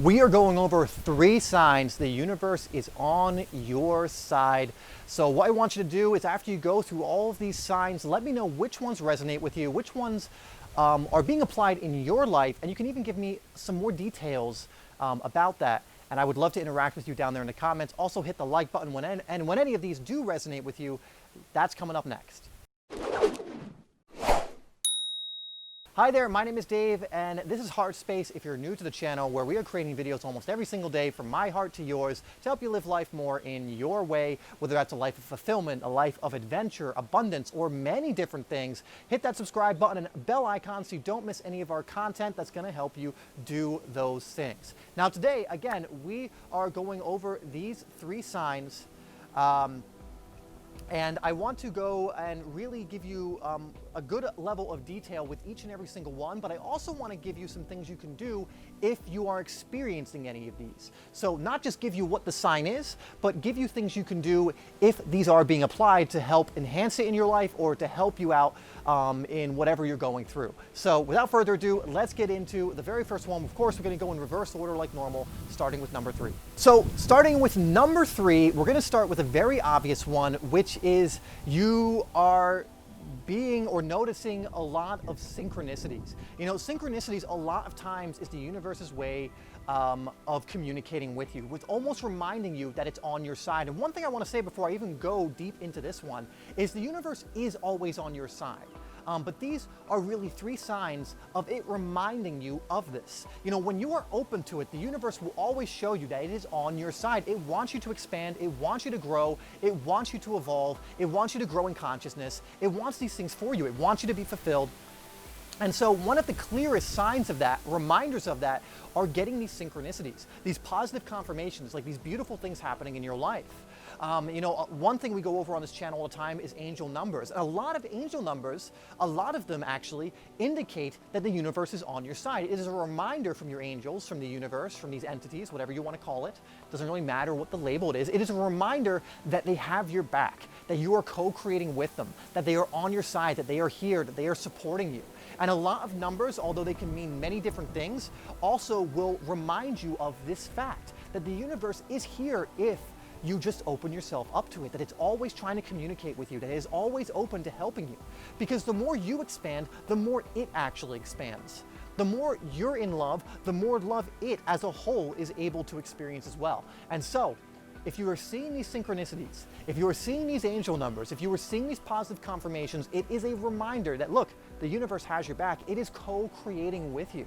We are going over 3 signs the universe is on your side. So what I want you to do is, after you go through all of these signs, let me know which ones resonate with you, which ones are being applied in your life, and you can even give me some more details about that. And I would love to interact with you down there in the comments. Also hit the like button when any of these do resonate with you. That's coming up next. Hi there, my name is Dave, and this is HeartSpace if you're new to the channel, where we are creating videos almost every single day from my heart to yours to help you live life more in your way, whether that's a life of fulfillment, a life of adventure, abundance, or many different things. Hit that subscribe button and bell icon so you don't miss any of our content that's going to help you do those things. Now today, again, we are going over these 3 signs, and I want to go and really give you a good level of detail with each and every single one, but I also want to give you some things you can do if you are experiencing any of these. So not just give you what the sign is, but give you things you can do if these are being applied to help enhance it in your life or to help you out in whatever you're going through. So without further ado, let's get into the very first one. Of course, we're going to go in reverse order like normal, starting with number 3. So starting with number 3, we're going to start with a very obvious one, which is you are being or noticing a lot of synchronicities. You know, synchronicities a lot of times is the universe's way of communicating with you, with almost reminding you that it's on your side. And one thing I want to say before I even go deep into this one is the universe is always on your side. But these are really 3 signs of it reminding you of this. You know, when you are open to it, the universe will always show you that it is on your side. It wants you to expand. It wants you to grow. It wants you to evolve. It wants you to grow in consciousness. It wants these things for you. It wants you to be fulfilled. And so one of the clearest signs of that, reminders of that, are getting these synchronicities, these positive confirmations, like these beautiful things happening in your life. You know, one thing we go over on this channel all the time is angel numbers. And a lot of angel numbers, a lot of them actually indicate that the universe is on your side. It is a reminder from your angels, from the universe, from these entities, whatever you want to call it. Doesn't really matter what the label it is. It is a reminder that they have your back, that you are co-creating with them, that they are on your side, that they are here, that they are supporting you. And a lot of numbers, although they can mean many different things, also will remind you of this fact, that the universe is here if you just open yourself up to it, that it's always trying to communicate with you, that it is always open to helping you. Because the more you expand, the more it actually expands. The more you're in love, the more love it as a whole is able to experience as well. And so, if you are seeing these synchronicities, if you are seeing these angel numbers, if you are seeing these positive confirmations, it is a reminder that, look, the universe has your back. It is co-creating with you.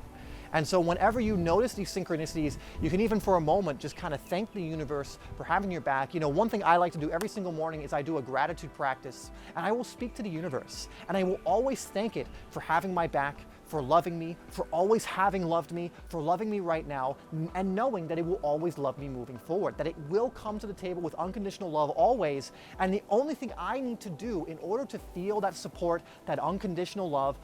And so whenever you notice these synchronicities, you can even for a moment just kind of thank the universe for having your back. You know, one thing I like to do every single morning is I do a gratitude practice, and I will speak to the universe, and I will always thank it for having my back, for loving me, for always having loved me, for loving me right now, and knowing that it will always love me moving forward, that it will come to the table with unconditional love always. And the only thing I need to do in order to feel that support, that unconditional love,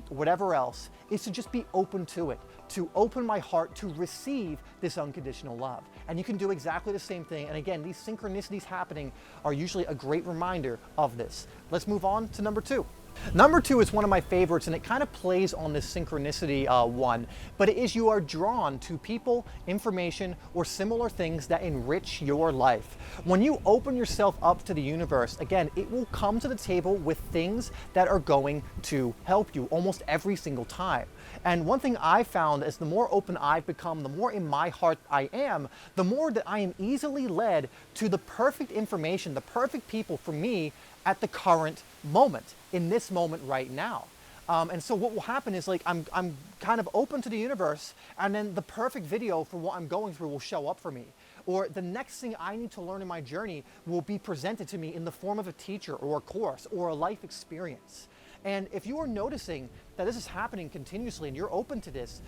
whatever else, is to just be open to it, to open my heart to receive this unconditional love. And you can do exactly the same thing. And again, these synchronicities happening are usually a great reminder of this. Let's move on to number 2. Number 2 is one of my favorites, and it kind of plays on this synchronicity one, but it is you are drawn to people, information, or similar things that enrich your life. When you open yourself up to the universe, again, it will come to the table with things that are going to help you almost every single time. And one thing I found is the more open I've become, the more in my heart I am, the more that I am easily led to the perfect information, the perfect people for me at the current moment, in this moment right now. And so what will happen is, like, I'm kind of open to the universe, and then the perfect video for what I'm going through will show up for me. Or the next thing I need to learn in my journey will be presented to me in the form of a teacher or a course or a life experience. And if you are noticing that this is happening continuously and you're open to this,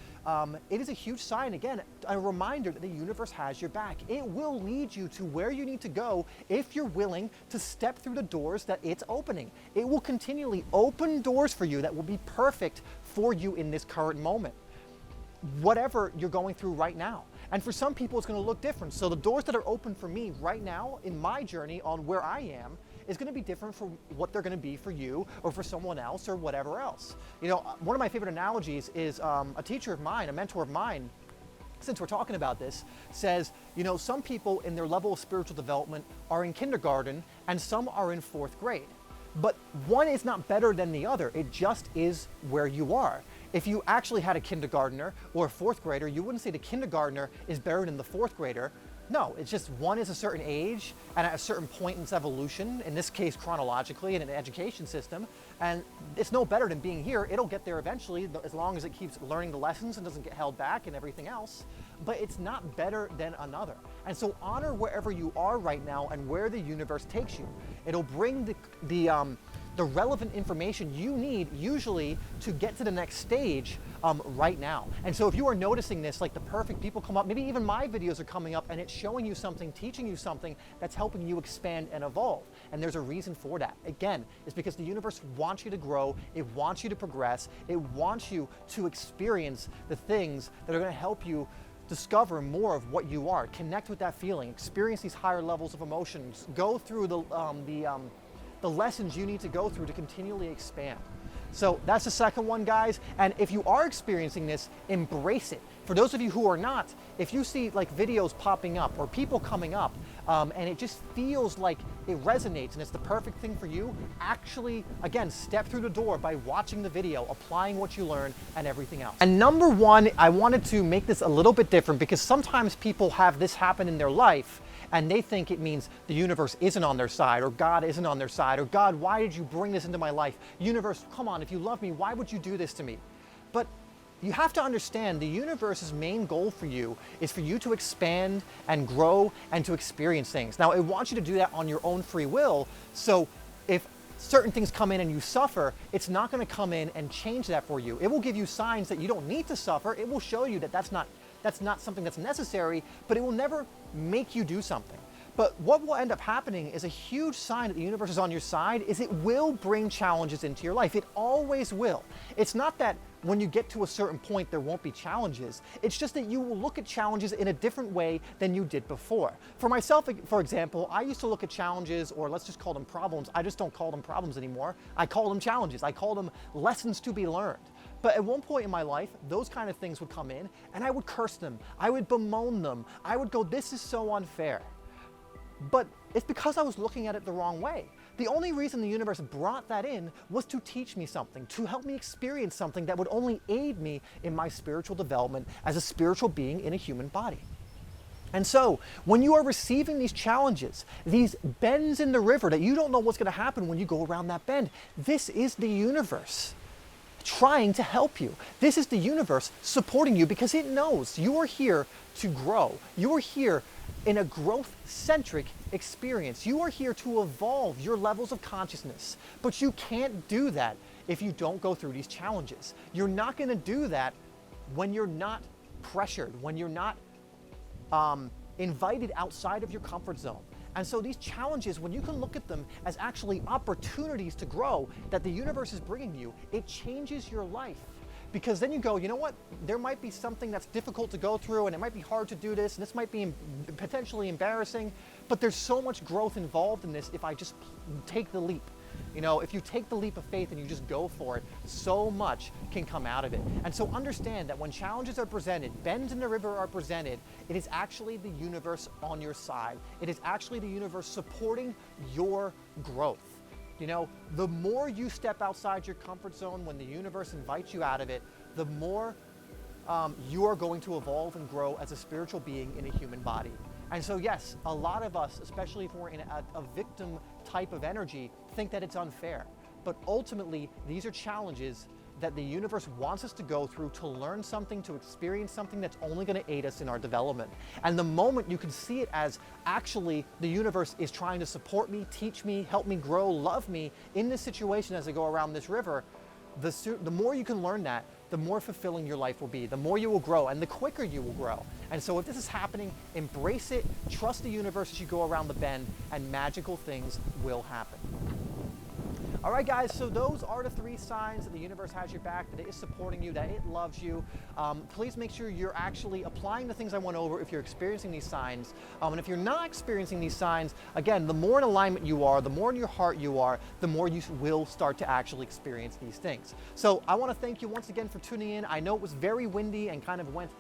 it is a huge sign, again, a reminder that the universe has your back. It will lead you to where you need to go if you're willing to step through the doors that it's opening. It will continually open doors for you that will be perfect for you in this current moment, whatever you're going through right now. And for some people, it's going to look different. So the doors that are open for me right now in my journey on where I am is going to be different from what they're going to be for you or for someone else or whatever else. You know, one of my favorite analogies is a teacher of mine, a mentor of mine, since we're talking about this, says, you know, some people in their level of spiritual development are in kindergarten and some are in 4th grade. But one is not better than the other. It just is where you are. If you actually had a kindergartner or a 4th grader, you wouldn't say the kindergartner is better than the 4th grader. No, it's just one is a certain age and at a certain point in its evolution, in this case chronologically in an education system, and it's no better than being here. It'll get there eventually as long as it keeps learning the lessons and doesn't get held back and everything else, but it's not better than another. And so honor wherever you are right now and where the universe takes you. It'll bring the relevant information you need usually to get to the next stage right now. And so if you are noticing this, like the perfect people come up, maybe even my videos are coming up and it's showing you something, teaching you something that's helping you expand and evolve. And there's a reason for that. Again, it's because the universe wants you to grow, it wants you to progress, it wants you to experience the things that are going to help you discover more of what you are, connect with that feeling, experience these higher levels of emotions, go through the lessons you need to go through to continually expand. So that's the second one, guys. And if you are experiencing this, embrace it. For those of you who are not, if you see like videos popping up or people coming up and it just feels like it resonates and it's the perfect thing for you, actually, again, step through the door by watching the video, applying what you learn and everything else. And number one, I wanted to make this a little bit different because sometimes people have this happen in their life and they think it means the universe isn't on their side, or God isn't on their side, or God, why did you bring this into my life? Universe, come on, if you love me, why would you do this to me? But you have to understand the universe's main goal for you is for you to expand and grow and to experience things. Now, it wants you to do that on your own free will. So if certain things come in and you suffer, it's not going to come in and change that for you. It will give you signs that you don't need to suffer. It will show you that that's not something that's necessary, but it will never make you do something. But what will end up happening is a huge sign that the universe is on your side is it will bring challenges into your life. It always will. It's not that when you get to a certain point there won't be challenges. It's just that you will look at challenges in a different way than you did before. For myself, for example, I used to look at challenges, or let's just call them problems. I just don't call them problems anymore. I call them challenges. I call them lessons to be learned. But at one point in my life, those kind of things would come in and I would curse them. I would bemoan them. I would go, this is so unfair. But it's because I was looking at it the wrong way. The only reason the universe brought that in was to teach me something, to help me experience something that would only aid me in my spiritual development as a spiritual being in a human body. And so when you are receiving these challenges, these bends in the river that you don't know what's going to happen when you go around that bend, this is the universe trying to help you. This is the universe supporting you because it knows you are here to grow. You are here in a growth-centric experience. You are here to evolve your levels of consciousness, but you can't do that if you don't go through these challenges. You're not going to do that when you're not pressured, when you're not invited outside of your comfort zone. And so these challenges, when you can look at them as actually opportunities to grow that the universe is bringing you, it changes your life. Because then you go, you know what, there might be something that's difficult to go through and it might be hard to do this and this might be potentially embarrassing, but there's so much growth involved in this if I just take the leap. You know, if you take the leap of faith and you just go for it, so much can come out of it. And so understand that when challenges are presented, bends in the river are presented, it is actually the universe on your side. It is actually the universe supporting your growth. You know, the more you step outside your comfort zone when the universe invites you out of it, the more you are going to evolve and grow as a spiritual being in a human body. And so yes, a lot of us, especially if we're in a victim type of energy, think that it's unfair. But ultimately, these are challenges that the universe wants us to go through to learn something, to experience something that's only going to aid us in our development. And the moment you can see it as actually the universe is trying to support me, teach me, help me grow, love me in this situation as I go around this river, the more you can learn that, the more fulfilling your life will be, the more you will grow, and the quicker you will grow. And so if this is happening, embrace it, trust the universe as you go around the bend, and magical things will happen. All right, guys, so those are the 3 signs that the universe has your back, that it is supporting you, that it loves you. Please make sure you're actually applying the things I went over if you're experiencing these signs. And if you're not experiencing these signs, again, the more in alignment you are, the more in your heart you are, the more you will start to actually experience these things. So I want to thank you once again for tuning in. I know it was very windy and kind of went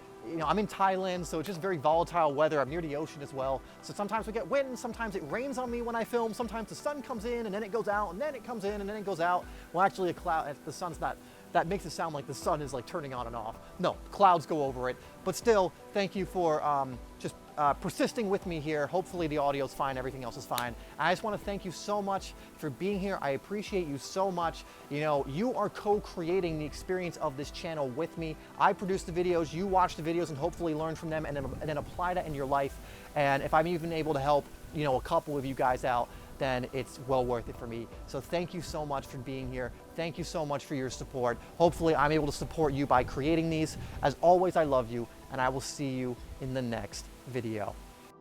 I'm in Thailand, so it's just very volatile weather. I'm near the ocean as well. So sometimes we get wind, sometimes it rains on me when I film, sometimes the sun comes in and then it goes out, and then it comes in and then it goes out. Well, actually the sun's not, that makes it sound like the sun is like turning on and off. No, clouds go over it. But still, thank you for just persisting with me here. Hopefully the audio's fine, everything else is fine. I just want to thank you so much for being here. I appreciate you so much. You are co-creating the experience of this channel with me. I produce the videos, you watch the videos and hopefully learn from them and then apply that in your life. And if I'm even able to help, a couple of you guys out, then it's well worth it for me. So thank you so much for being here. Thank you so much for your support. Hopefully I'm able to support you by creating these. As always, I love you, and I will see you in the next video.